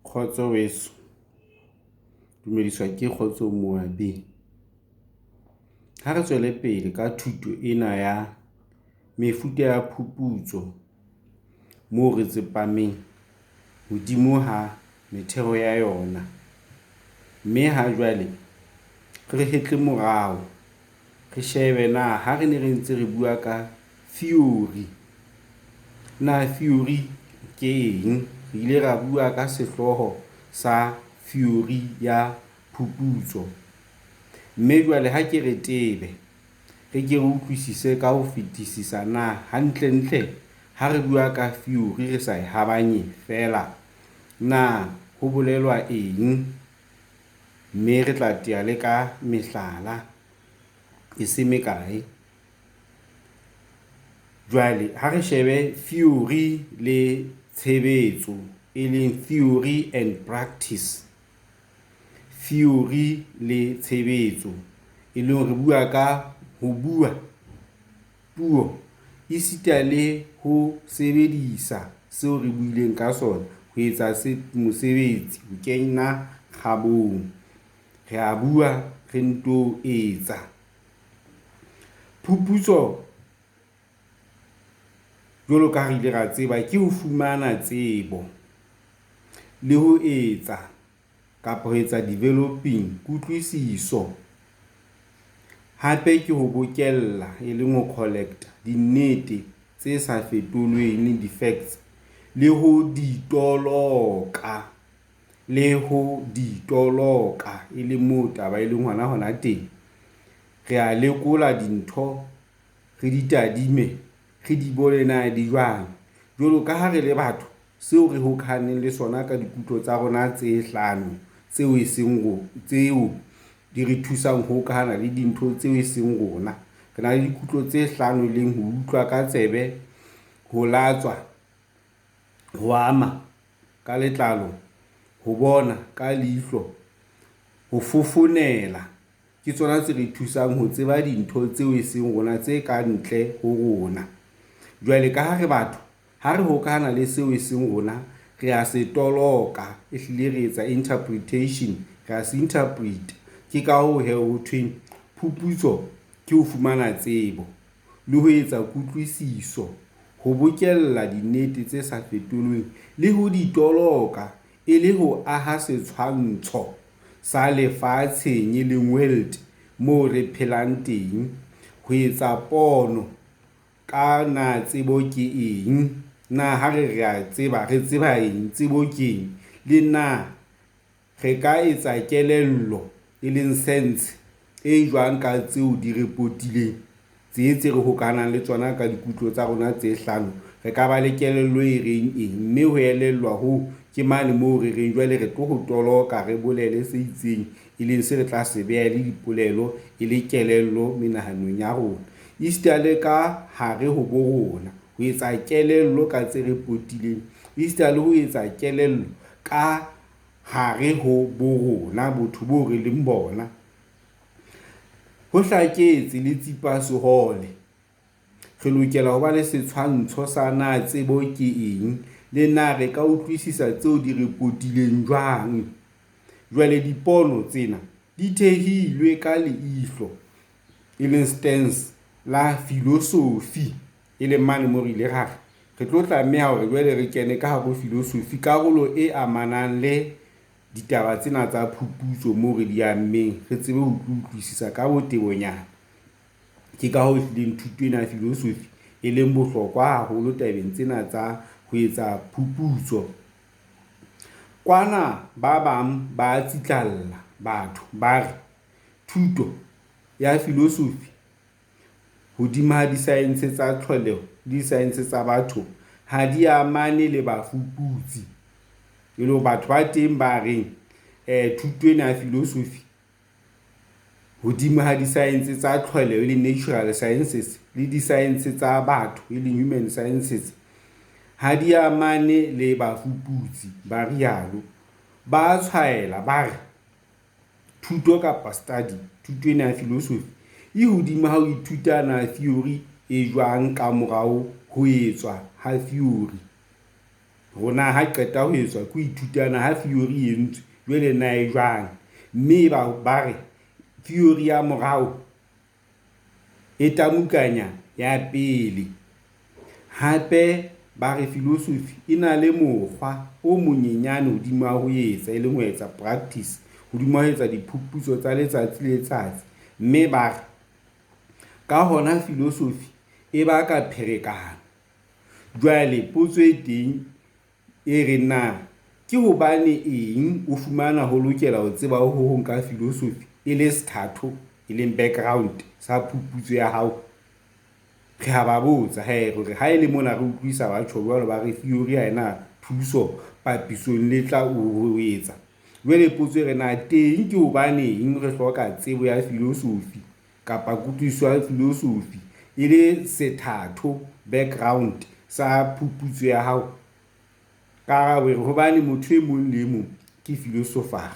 Kgotso weso, dumediswa ke Kgotso Moabi. Ha re tswele pele ka thuto ena ya mefuta ya phuputso moo re tsepameng hodimo ha metheo ya yona. Mme ha jwale re hetle morao, re shebe na ha re ne re ntse re bua ka theory. Na theory ke eng? Re ile ra bua ka sehloho sa theory ya phuputso. Mme jwale ha ke re tebe, re ke re utlwisise ka ho fetisisa na hantle ha re bua ka theory re sa e habanye fela na ho bolelwa eng? Mme re tla tea le ka mehlala e se mekae. Jwale ha re shebe theory le tshebetso, e leng theory and practice. Theory le tshebetso, e leng re bua ka ho bua puo esita le ho sebedisa seo re buileng ka sona ho etsa mosebetsi, ho kena kgabong. Re a bua re nto etsa. Phuputso jwalo ka re ile ra tseba ke ho fumana tsebo le ho etsa kapa ho etsa developing kutlwisiso. Hape ke ho bokella, e leng ho collecta dinnete tse sa fetolweng, di-facts, le ho ditoloka e leng moo taba e leng hona teng. Re a lekola dintho, re di tadime, re di bone na di jwang. Jwalo ka ha re le batho, seo re hokahaneng le sona ka dikutlo tsa rona tse hlano tseo di re thusang ho hokahana le dintho tseo e seng rona. Re na le dikutlo tse hlano, e leng ho utlwa ka tsebe, ho latswa, ho ama ka letlalo, ho bona ka leihlo, ho fofonela. Ke tsona tse re thusang ho tseba dintho tseo e seng rona, tse ka ntle ho rona. Jwale ka ha re batho, ha re hokahana le seo e seng rona, re a se toloka, e hlile re etsa interpretation, re a se interpret. Ke ka hoo ho thweng phuputso ke ho fumana tsebo le ho etsa kutlwisiso, ho bokella dinnete tse sa fetolweng le ho di toloka, e le ho aha setshwantsho sa lefatsheng, e leng world, moo re phelang teng. Ho etsa pono ka na tsebo ke eng, na ha re a tseba, re tseba eng, tsebo ke eng, le na re ka etsa kelello, e leng sense, e jwang ka tseo di re potileng, tse re hokahanang le tsona ka dikutlo tsa rona tse hlano. Re ka ba le kelello e reng eng, mme ho elellwa ho ke mane moo re reng jwale re tlo ho toloka, re bolele se itseng, e leng se re tla se beha le dipolelo, e le kelello menahanong ya rona. Esita le ka hare ho bo rona, ho etsa kelello ka tse re potileng, esita le ho etsa kelello ka hare ho bo rona, botho bo re leng bona. Ho hlaketse le tsipa sehole, re lokela ho ba le setshwantsho sa na tsebo ke eng, le na re ka utlwisisa tseo di re potileng jwang. Jwale dipono tsena di thehilwe ka leihlo, e leng stance la philosophy, e leng mane moo re ile re tlo tlameha hore jwale re kene ka hare ho philosophy, karolo e amanang le ditaba tsena tsa phuputso, moo re di ameng, re tsebe ho utlwisisa ka botebonyana. Ke ka hoo hlileng thuto ena ya philosophy e leng bohlokwa haholo tabeng tsena tsa ho etsa phuputso. Kwana ba bang ba tsitlalla batho, ba re thuto ya philosophy hodima di-science tsa tlholeho, di-science tsa batho, ha di amane le bafuputsi. E le batho ba teng ba reng thuto ena ya philosophy hodima ha di-science tsa tlholeho, e leng natural sciences, le di-science tsa batho, e leng human sciences, ha di amane le bafuputsi. Ba rialo, ba tshwaela, ba re thuto kapa study, thuto ena ya philosophy e hodima ha o ithuta na theory e jwang ka morao ho etswa ha theory. rona ha qeta ho etswa ke ithutana ha theory e entswe jwale na e jwang, mme ba re theory ya morao e tamukanya ya pele. Hape ba re philosophy e na le mokgwa o monyenyane hodima ho etsa e leng ho etsa practice hodima ho etsa diphuputso tsa letsatsi le letsatsi, mme ba re ka hona philosophy e ba ka pherekano. Jwale potso e teng e re na ke hobane eng o fumana ho lokela ho tseba ho hong ka philosophy e le sethatho e leng background sa phuputso ya hao? Re ha ba botsa hore ha e le mona re utlwisa batho jwalo ba re theory ha ena thuso papisong le tla o etsa. Jwale potso e re na teng ke hobaneng re hloka tsebo ya philosophy kapa kutlwisiso ya philosophy e le sethatho background sa phuputso ya hao? Karabo re hobane motho e mong le mong ke philosopher.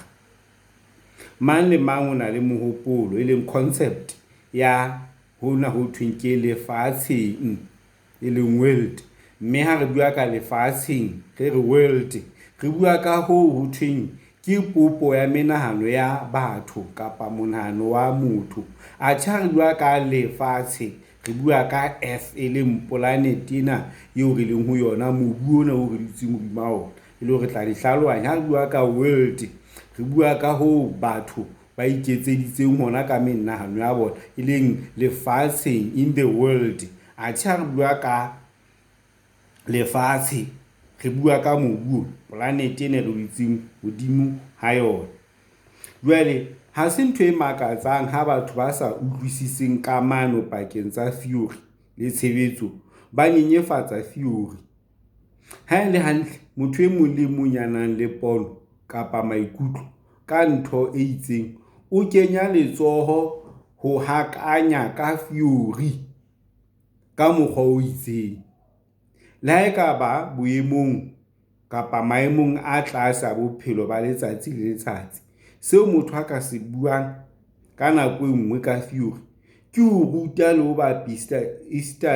Mang le mang o na le mohopolo e leng concept ya hona ho thweng ke lefatsheng e leng world, mme ha re bua ka lefatsheng re re world re bua ka ho thweng ke popo ya menahano ya batho kapa monahano wa motho. Ha re bua ka lefatshe re bua ka earth e leng planet ena eo re leng ho yona, mobu ona o re dutseng hodima ona e le hore tla di hlalohanya. Ha re bua ka world re bua ka ho batho ba iketseditseng hona ka menahano ya bona e leng lefatsheng, in the world. Ha re bua ka lefatshe re bua ka mobu, planet ena re dutseng hodimo ha yona. Jwale ha se ntho e makatsang ha batho ba sa utlwisiseng kamano pakeng tsa theory le tshebetso ba nyenyefatsa theory. Ha e le hantle motho e mong le mong ya nang le pono kapa maikutlo ka ntho e itseng o kenya letsoho ho hakanya ka theory ka mokgwa o itseng. Le ha e ka ba boemong kapa maemong a tlase a bophelo ba letsatsi le letsatsi, seo motho a ka se buang ka nako e nngwe ka theory ke ho ruta le ho bapisa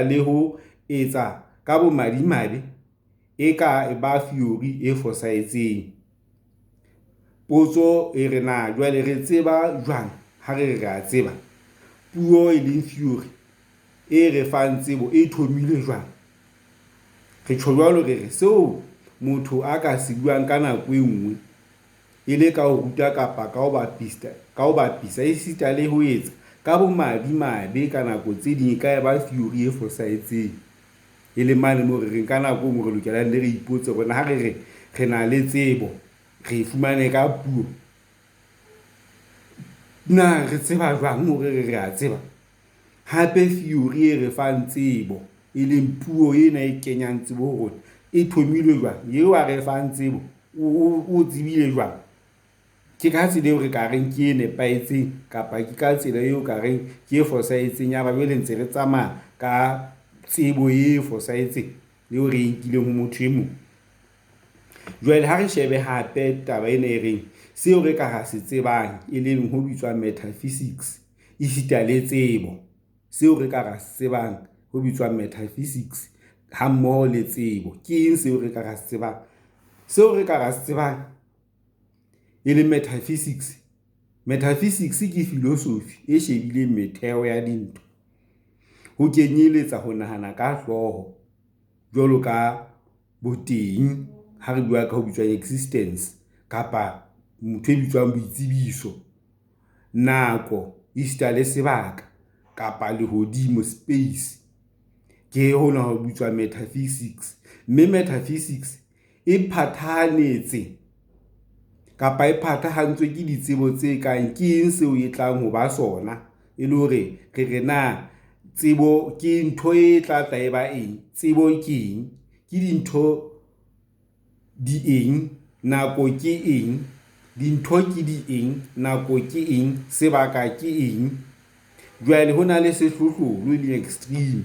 le ho etsa ka bomadimabe e ka ba theory e fosahetseng. Potso e re na jwale re tseba jwang ha re a tseba puo e leng theory e re fang tsebo e thomile jwang? Re tjho jwalo re re seo motho a ka se buang ka nako e nngwe e le ka ho ruta kapa ka ho bapisa esita le ho etsa ka bomadimabe ka nako tse ding e ka ba theory e fosahetseng. E le mane moo re reng ka nako nngwe re lokelang le re ipotse rona ha re na le tsebo re fumane ka puo, na re tseba jwang hore re a tseba? Hape theory e re fang tsebo e leng puo ena e kenyang tsebo ho rona e thomile jwang? Eo a re fang tsebo o tsebile jwang? Ke ka tsela eo re ka reng ke e nepahetseng kapa ke ka tsela eo ka reng ke e fosahetseng ya ba jwale ntse re tsamaya ka tsebo e fosahetseng eo re nkileng ho motho e mong. Jwale ha re shebe hape taba ena e reng seo re ka se tsebang e leng ho bitswa metaphysics e sita le tsebo, seo re ka se tsebang ho bitswa metaphysics ha mmoho le tsebo. Ke eng seo re ka se tsebang? Seo re ka se tsebang e le metaphysics. Metaphysics ke philosophy e shebileng metheo ya dintho, ho kenyeletsa ho nahana ka hlooho jwalo ka boteng, ha re bua ka ho bitswa existence kapa motho e bitswang boitsebiso, nako esita le sebaka kapa lehodimo, space. Ke hona ho bitswa metaphysics. Mme metaphysics e phathahanetse kapa e phathahantswe ke ditsebo tse kang ke eng seo e tlang ho ba sona, e le hore re na tsebo ke ntho e tla e ba eng, tsebo ke eng, ke dintho di eng, nako ke eng, dintho ke di eng, nako ke eng, sebaka ke eng. Jwale ho na le sehlohlolo le extreme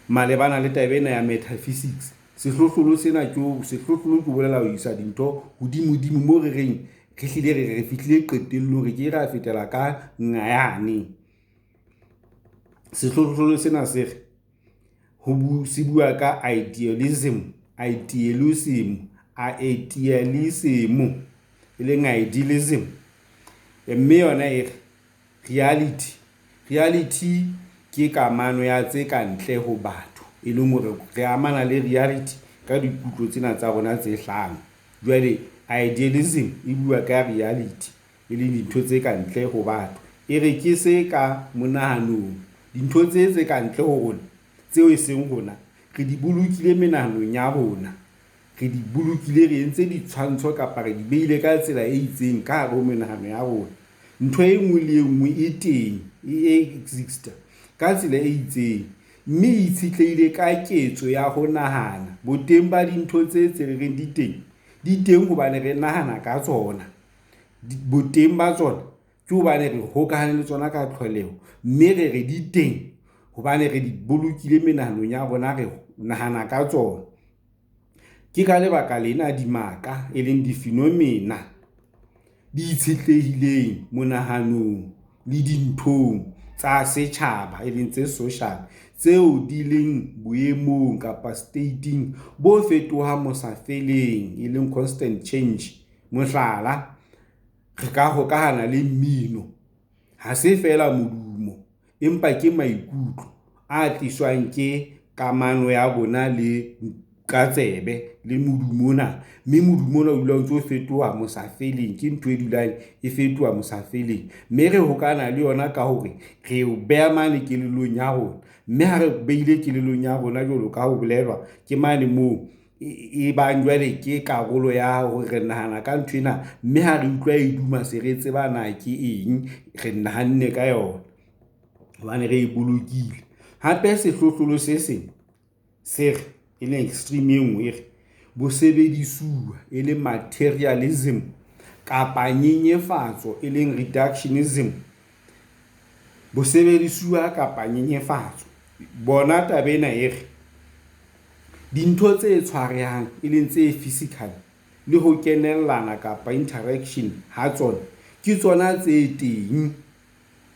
malebana le taba ena ya metaphysics. Sehlohlolo sena sehlohlolo ke bolela ho isa dintho hodimo moo re reng re hlile re fihlile qetellong re ke ra fetela ka ngayane. Sehlohlolo sena se re se bua ka idealism idealism, idealism e leng idealism. Mme yona e reality ke kamano ya tse ka ntle ho batho, e leng hore re amana le reality ka dikutlo tsena tsa rona tse hlano. Jwale idealism e bua ka reality, e leng dintho tse ka ntle ho batho. E re ke se ka monahanong, dintho tse ka ntle ho rona tseo e seng rona re di bolokile menahanong ya rona, re di bolokile, re entse ditshwantsho kapa re di beile ka tsela e itseng ka hare ho menahano ya rona. Ntho e nngwe le nngwe e teng, e exista ka tsela e itseng, mme e itshitlehile ka ketso ya ho nahana. Boteng ba dintho tse re reng di teng hobane re nahana ka tsona. Boteng ba tsona ke hobane re hokahane le tsona ka tlholeho, mme re di teng hobane re di bolokile menahanong ya rona, re nahana ka tsona. Ke ka lebaka lena dimaka e leng di-phenomena di itshetlehileng monahanong le dinthong tsa setjhaba, e leng tse social, tseo di leng boemong kapa stating bo fetohang mosafeleng, e leng constant change. Mohlala, re ka hokahana le mmino, ha se fela modumo, empa ke maikutlo a tliswang ke kamano ya rona le ka tsebe le modumo ona. Mme modumo ona o dula o ntso fetoha mosafeleng, ke ntho e dulang e fetoha mosafeleng, mme re hokana le yona ka hore re o beha mane kelellong ya rona. Mme ha re beile kelellong ya rona jwalo ka ho bolelwa ke mane moo e bang jwale ke karolo ya hore re nahana ka nthwena, mme ha re utlwa e duma se re tseba na ke eng, re nahanne ka yona hobane re e bolokile. Hape sehlohlolo se seng se re, e leng extreme e nngwe, e re bosebedisuwa, e leng materialism, kapa nyenyefatso, e leng reductionism. Bosebedisuwa kapa nyenyefatso bona tabena e re dintho tse tshwarehang, e leng tse physical, le ho kenellana kapa interaction ha tsona ke tsona tse teng.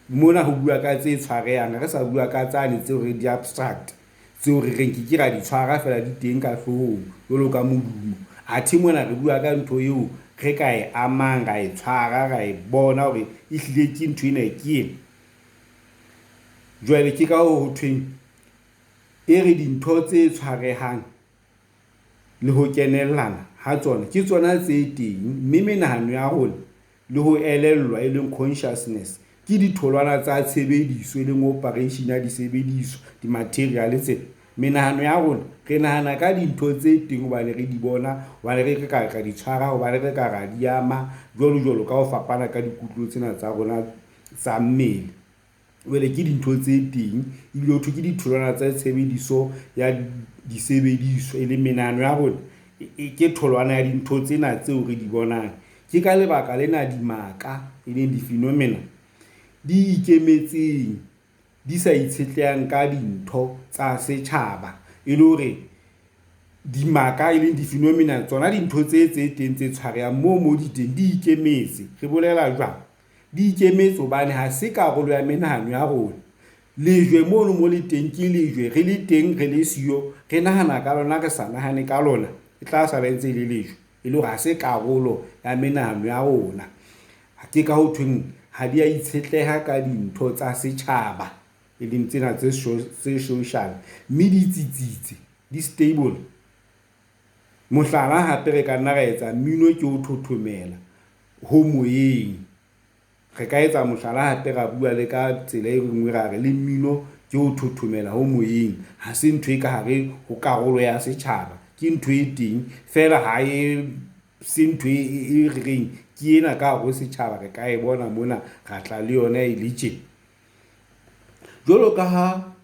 Mona ho bua ka tse tshwarehang, re sa bua ka tsane tseo re di abstract, tseo re reng ke ra di tshwara fela di teng ka hloohong jwalo ka modumo. Athe mona re bua ka ntho eo re ka e amang, ra e tshwara, ra e bona hore e hlile ke ntho ena ke ena. Jwale ke ka ho thweng e re dintho tse tshwarehang le ho kenellana ha tsona ke tsona tse teng, mme menahano ya rona le ho elellwa, e leng consciousness, ke ditholwana tsa tshebediso, e leng operation ya disebediswa, di-material tse. Menahano ya rona re nahana ka dintho tse teng hobane re di bona, hobane re ka di tshwara, hobane re ka ra di ama, jwalo ka ho fapana ka dikutlo tsena tsa rona tsa mmele. Jwale ke dintho tse teng, ebile ho thwe ke ditholwana tsa tshebediso ya disebediswa, e leng menahano ya rona ke tholwana ya dintho tsena tseo re di bonang. Ke ka lebaka lena dimaka, e leng di-phenomena, di ikemetseng, di sa itshetlehang ka dintho tsa setjhaba, e le hore dimaka, e leng di-phenomena, tsona dintho tse teng tse tshwarehang mo di teng di ikemetse. Re bolela jwang? Di ikemetse hobane ha se karolo ya menahano ya rona. Lejwe mono mo le teng ke lejwe, re le teng, re le siyo, re nahana ka lona, re sa nahane ka lona, e tla sala ntse le lejwe, e le hore ha se karolo ya menahano ya rona. Ke ka ho thweng ha di a itshetleha ka dintho tsa setjhaba, e leng tsena tse social, mme di tsitsitse, di stable. Mohlala hape re ka nna ra etsa mmino ke ho thothomela ho moyeng. Re ka etsa mohlala hape, ra bua le ka tsela e nngwe, ra re le mmino ke ho thothomela ho moyeng. Ha se ntho e ka hare ho karolo ya setjhaba, ke ntho e teng fela, ha e se ntho e re reng ke ena ka hare ho setjhaba, re ka e bona mona, ra tla le yona e le tjena. Jwalo ka ha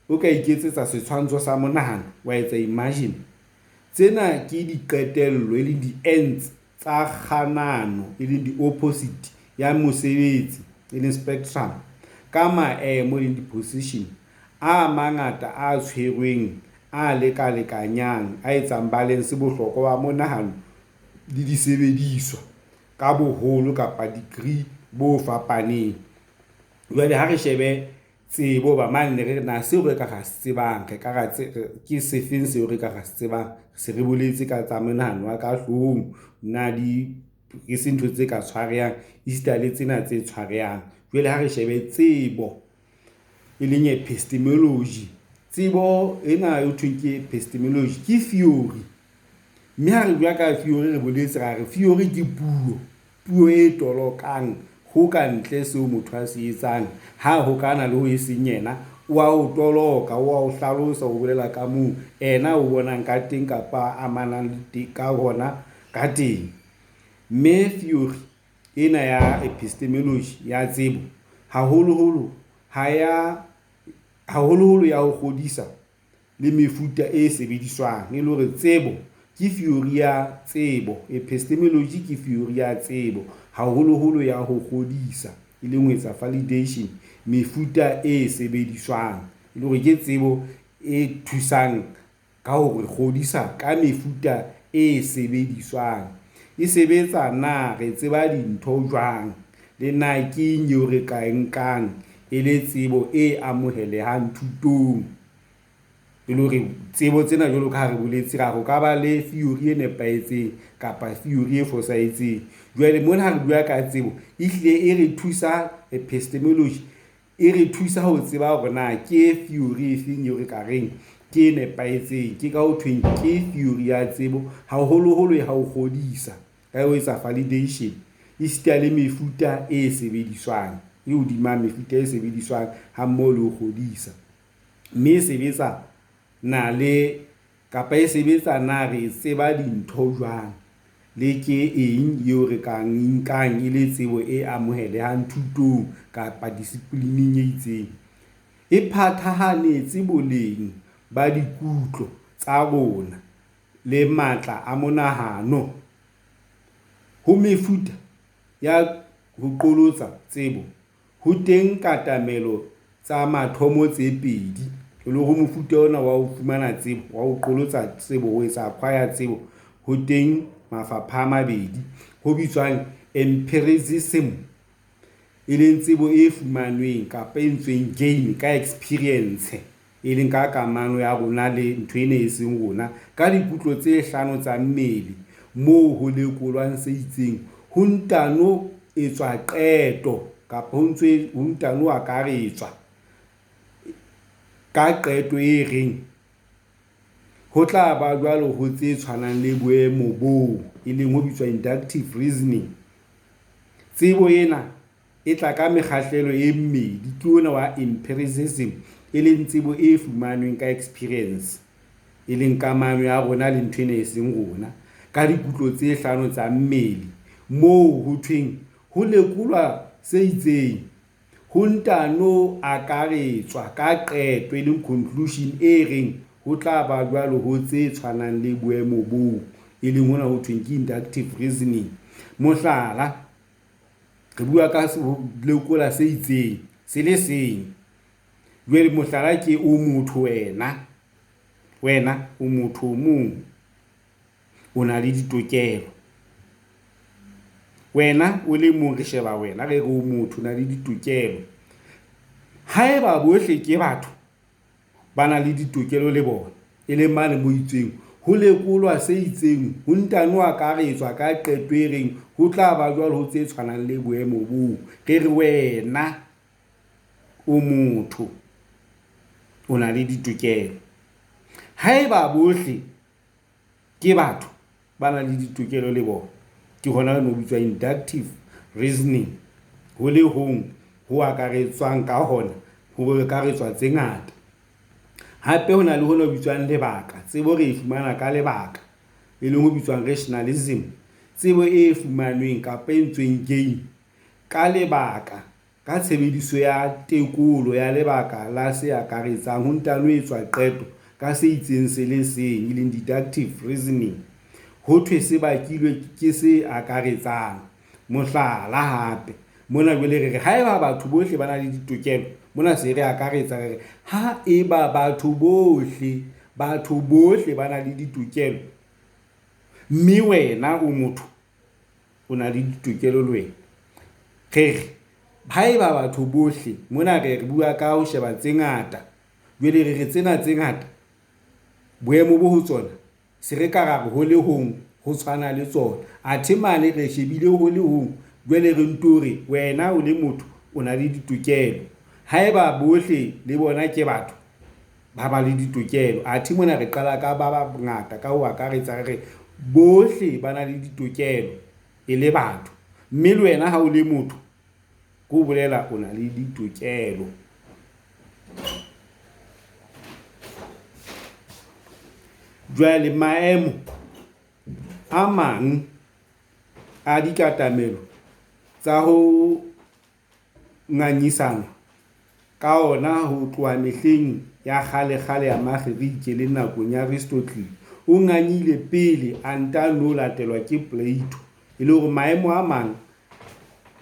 o ka iketsetsa setshwantsho sa monahano, wa etsa imagine, tsena ke diqetello, e leng di-ends tsa kganano, e leng di-opposite ya mosebetsi, e leng spectrum, ka maemo, e leng di-position a mangata a tshwerweng, a lekalekanyang, a etsang balance bohlokwa ba monahano le disebediswa ka boholo kapa degree bo fapaneng. Jwale ha re shebe tsebo ba mane re na seo re ka ga se tsebang re ka ga ke sefeng seo re ka ga se tsebang se re boletse ka tsa menahano wa ka hlong na di ke se ntho tse ka tshwarehang easter le tsena tse tshwarehang. Jwale ha re shebe tsebo e leng epistemology, tsebo ena e thweng ke epistemology ke theory, mme ha re bua ka theory re boletse ra re theory ke puo e tolokang ho ka ntle seo motho a se etsang ha ho kana le ho e seng yena wa o toloka wa o hlalosa o bolela ka moo ena o bonang ka teng kapa amanang le ka hona ka teng. Mme theory ena ya epistemology ya tsebo haholoholo ya ho kgodisa le mefuta e sebediswang e le hore tsebo ke theory ya tsebo, epistemology ke theory ya tsebo haholoholo ya ho kgodisa e leng ho etsa validation mefuta e sebediswang e le hore ke tsebo e thusang ka ho re kgodisa ka mefuta e sebediswang. E sebetsa na re tseba dintho jwang le na ke eng re ka nkang e le tsebo e amohelehang thutong e le hore tsebo tsena jwalo ka ha re boletse ra go ka ba le theory e nepahetseng kapa theory e fosahetseng. Jwale mona ha re bua ka tsebo ehlile e re thusa epistemology e re thusa ho tseba hore na ke theory e feng eo re ka reng ke nepahetseng ke ka ho thweng ke theory ya tsebo haholoholo ya ho kgodisa ka ho etsa validation easter le mefuta e sebediswang e hodima mefuta e sebediswang ha mmoho le ho kgodisa. Mme e sebetsa na le kapa e sebetsa na re tseba dintho jwang le ke eng eo re ka nkang e le tsebo e amohelehang thutong kapa disiplineng e itseng. E phathahanetse boleng ba dikutlo tsa rona le matla a monahano ho mefuta ya ho qolotsa tsebo. Ho teng katamelo tsa mathomo tse pedi e le ho mofuta ona wa ho fumana tsebo wa ho qolotsa tsebo ho etsa acquire tsebo. Ho teng mafapha a mabedi ho bitswang empiricism e leng tsebo e fumanweng kapa e ntsweng gain ka experience e leng ka kamano ya rona le ntho ene e seng rona ka dikutlo tse hlano tsa mmele moo ho lekolwang se itseng ho ntano etswa qeto kapa ho ntano akaretswa ka qeto e reng ho tla ba jwalo ho tse tshwanang le boemo boo e leng ho bitswa inductive reasoning. Tsebo ena e tla ka mekgahlelo e mmedi ke ona wa empiricism e leng tsebo e fumanweng ka experience e leng kamano ya rona le ntho ene e seng rona ka dikutlo tse hlano tsa mmele moo ho thweng ho lekolwa se itseng ho ntano akaretswa ka qeto e leng conclusion e reng ho tla ba jwalo ho tse tshwanang le boemo boo e leng hona ho thweng ke inductive reasoning. Mohlala re bua ka lekola se itseng se le seng. Jwale mohlala ke o motho wena o motho o mong o na le ditokelo. Wena o le mong re sheba wena re o motho na le ditokelo. Haeba bohle ke batho ba na le ditokelo le bona e le mane mo itseng ho lekolwa se itseng ho ntano akaretswa ka qeto e reng ho tla ba jwalo ho tse tshwanang le boemo boo re re wena o motho o na le ditokelo. Haeba bohle ke batho ba na le ditokelo le bona ke hona mo bitswa inductive reasoning ho le hong ho akaretswang ka hona ho akaretswa tse ngata. Hape ho na le hona ho bitswang lebaka tsebo re e fumana ka lebaka e leng ho bitswang rationalism tsebo e fumanweng kapa e ntsweng gain ka lebaka ka tshebediso ya tekolo ya lebaka la se akaretsang ho ntano etswa qeto ka se itseng se le seng e leng deductive reasoning ho thwe se bakilwe ke se akaretsang. Mohlala hape mona jwale re re haeba batho bohle ba na le ditokelo mona se re akaretsa re ha eba batho bohle ba na le ditokelo mme wena o motho o na le ditokelo le wena re haeba batho bohle mona re bua ka ho sheba tse ngata, jwale re tsena tse ngata boemo bo ho tsona se re ka ra ho le hong ho tshwana le tsona. Athe mane re shebile ho le hong, jwale re ntore wena o le motho o na le ditokelo, haeba bohle le bona ke batho ba ba le ditokelo. Athe mona re qala ka ba bangata ka ho akaretsa re bohle ba na le ditokelo e le batho, mme le wena ha o le motho go bolela o na le ditokelo. Jwale maemo a mang a dikatamelo tsa ho ngangisana ka ona ho tloha mehleng ya kgale ya Makgerike le nakong ya Aristotle o nganyile pele a ntano latelwa ke Plato, e le hore maemo a mang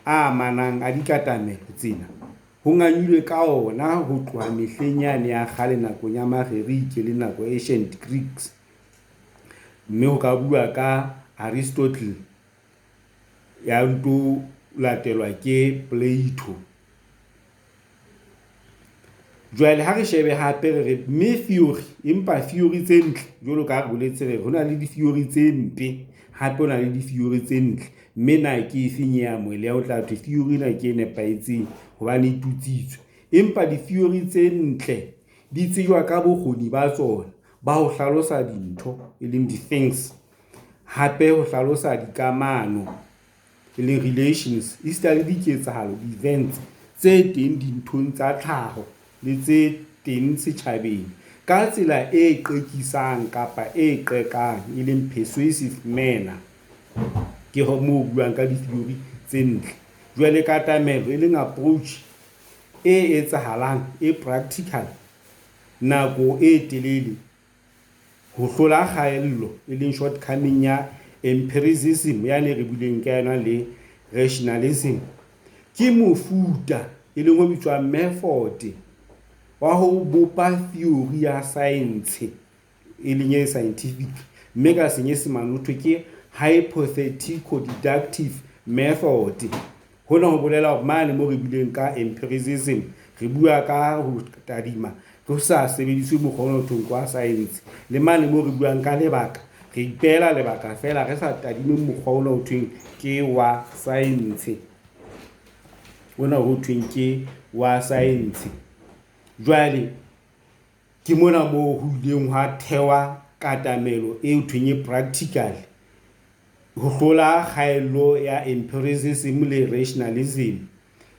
a manang a dikatamelo tsena ho nganyilwe ka ona ho tloha mehleng yane ya kgale nakong ya Makgerike le nako ancient Greeks, mme ho ka bua ka Aristotle ya nto latelwa ke Plato. Jwale ha re shebe hape re mme theory, empa theory tse ntle jwalo ka re boletse re hona le di-theory tse mpe, hape hona le di-theory tse ntle, mme na ke efeng ya moele ya o tla thwe theory na ke nepahetseng hobane e tutsitswe. Empa di-theory tse ntle di tsejwa ka bokgoni ba tsona ba ho hlalosa dintho e leng di-things, hape ho hlalosa dikamano e leng relations, le diketsahalo, events tse teng dinthong tsa tlhaho le tse teng setjhabeng ka tsela e qekisang kapa e qekang, e leng persuasive manner. Ke ho mo buang ka di-theory tse ntle. Jwale katamelo e leng approach e etsahalang e practical nako e telele ho hlola kgaello e leng shortcoming ya empiricism yane re bileng ka yona le rationalism. Ke mofuta e leng ho bitswa method wa ho bopa theory ya science e leng e scientific, mme ka senyesemane ho thwe ke hypothetical deductive method. Hona ho bolela hore mane mo re bileng ka empiricism re bua ka ho tadima ho sa sebediswe mokgwa o thong kwa science, le mane mo re buang ka lebaka re ipela lebaka fela re sa tadime mokgwa o thweng ke wa science, ona ho thweng ke wa science. Jwale ke mona mo ho ileng ha thewa katamelo e thweng e practical ho hlola kgaello ya empiricism le rationalism,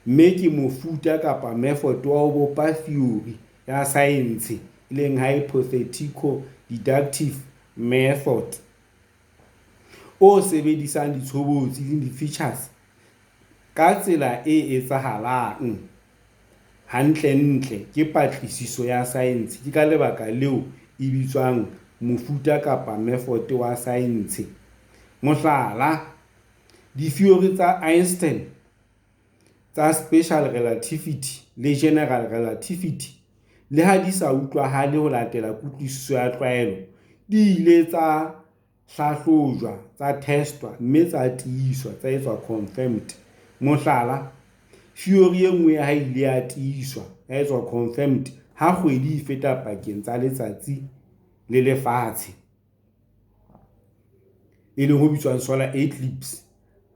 mme ke mofuta kapa method wa ho bopa theory ya science e leng hypothetical deductive method o sebedisang ditshobotsi le di-features ka tsela e etsahalang hantle ke patlisiso ya science. Ke ka lebaka leo e bitswang mofuta kapa method wa science. Mohlala, di-theory tsa Einstein tsa special relativity le general relativity, le ha di sa utlwahale ho latela kutlwisiso ya tlwaelo, di ile tsa hlahlojwa, tsa testwa, mme tsa tiiswa, tsa etswa confirmed. Mohlala, theory e nngwe ya ha ile ya tiiswa, ya etswa confirmed ha kgwedi e feta pakeng tsa letsatsi le lefatshe, e leng ho bitswang solar eclipse,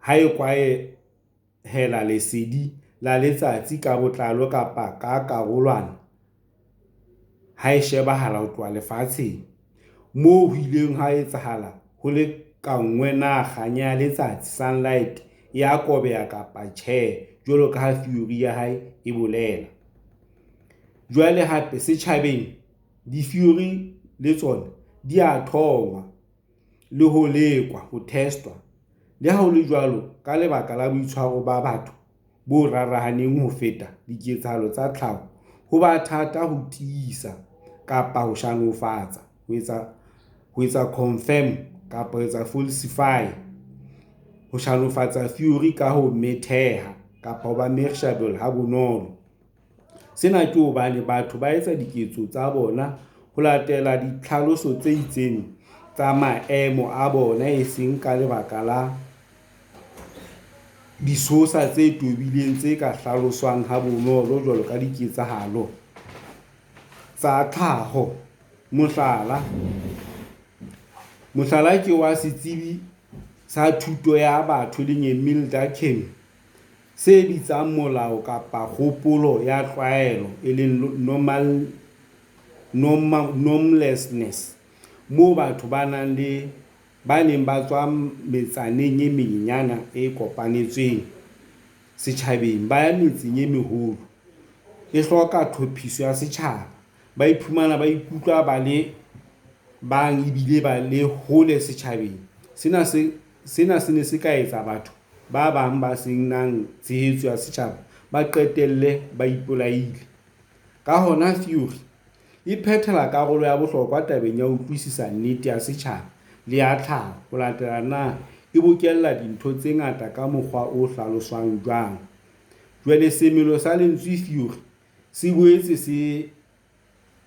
ha e kwahela lesedi la letsatsi ka botlalo kapa ka karolwana ha e shebahala ho tloha lefatsheng, moo ho ileng ha etsahala ho le kanngwe na kganya ya letsatsi sunlight ya kobeha kapa tjhe, jwalo ka ha theory ya hae e bolela. Jwale hape setjhabeng di-theory le tsona di a thongwa le ho lekwa, ho testwa. Le ha ho le jwalo, ka lebaka la boitshwaro ba batho bo rarahaneng ho feta diketsahalo tsa tlhaho, ho ba thata ho tiisa kapa ho shanofatsa, ho etsa confirm kapa ho etsa falsify, ho shanofatsa theory ka ho metheha kapa ho ba measurable ha bonolo. Sena ke hobane batho ba etsa diketso tsa bona ho latela ditlhaloso tse itseng tsa maemo a bona, e seng ka lebaka la disosa tse tobileng tse ka hlaloswang ha bonolo jwalo ka diketsahalo tsa tlhaho. Mohlala ke wa setsebi sa thuto ya batho Emile Durkheim se bitsang molao kapa kgopolo ya tlwaelo e leng normlessness, moo batho ba neng ba tswa metsaneng e menyenyana e kopanetsweng setjhabeng ba ya metseng e meholo e hloka thophiso ya setjhaba, ba iphumana ba ikutlwa ba le bang ebile ba le hole setjhabeng. Sena se ne se ka etsa batho ba bang ba senang tshehetso ya setjhaba ba qetelle ba ipolaile. Ka hona theory e phethela karolo ya bohlokwa tabeng ya ho utlwisisa nnete ya setjhaba le ya tlhaho, ho latela na e bokella dintho tse ngata ka mokgwa o hlaloswang jwang. Jwale semelo sa lentswe theory se boetse se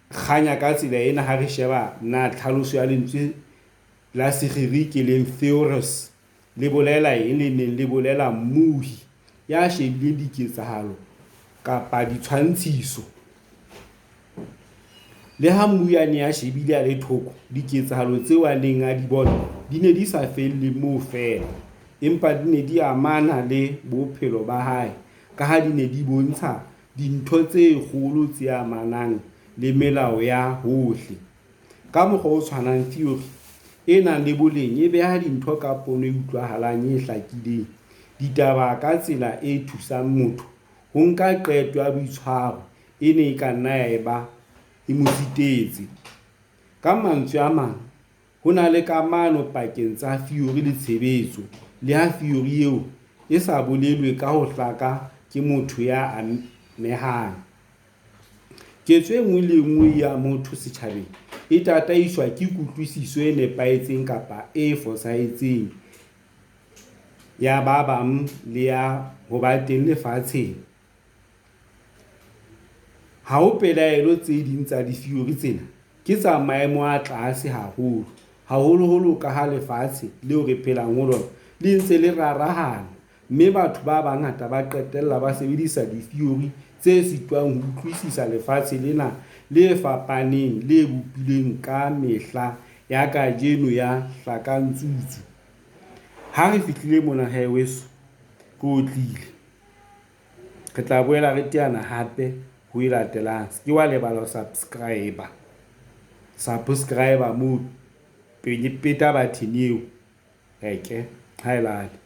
kganya ka tsela ena ha re sheba na tlhaloso ya lentswe la Sekgiriki leng theoros le bolela eng, le neng le bolela mmuhi ya shebileng diketsahalo kapa ditshwantshiso. Le ha mmuiane a shebile a le thoko, diketsahalo tseo a neng a di bona di ne di sa felle moo feela, empa di ne di amana le bophelo ba hae ka ha di ne di bontsha dintho tse kgolo tse amanang le melao ya hohle. Ka mokgwa o tshwanang, theory e nang le boleng e beha dintho ka pono e utlwahalang e hlakileng ditaba ka tsela e thusang motho ho nka qeto ya boitshwaro e ne e ka nna ya eba e mo sitetse. Ka mantswe a mang, ho na le kamano pakeng tsa theory le tshebetso, le ha theory eo e sa bolelwe ka ho hlaka ke motho ya amehang. Ketso e nngwe le nngwe ya motho setjhabeng e tataiswa ke kutlwisiso e nepahetseng kapa e fosahetseng ya ba bang le ya ho ba teng lefatsheng. Ha ho pelaelo tse ding tsa di-theory tsena ke tsa maemo a tlase haholo, haholoholo ka ha lefatshe leo re phelang ho lona le ntse le rarahana, mme batho ba bangata ba qetella ba sebedisa di-theory tse sitwang ho utlwisisa lefatshe lena le fapaneng le bopilweng ka mehla ya kajeno ya hlakantsutsu. Ha re fihlile mona hae weso, ke otlile. Re tla boela re teana hape ho e latelang. Se ke wa lebala ho subscribe moo peta button eo. Hae lale.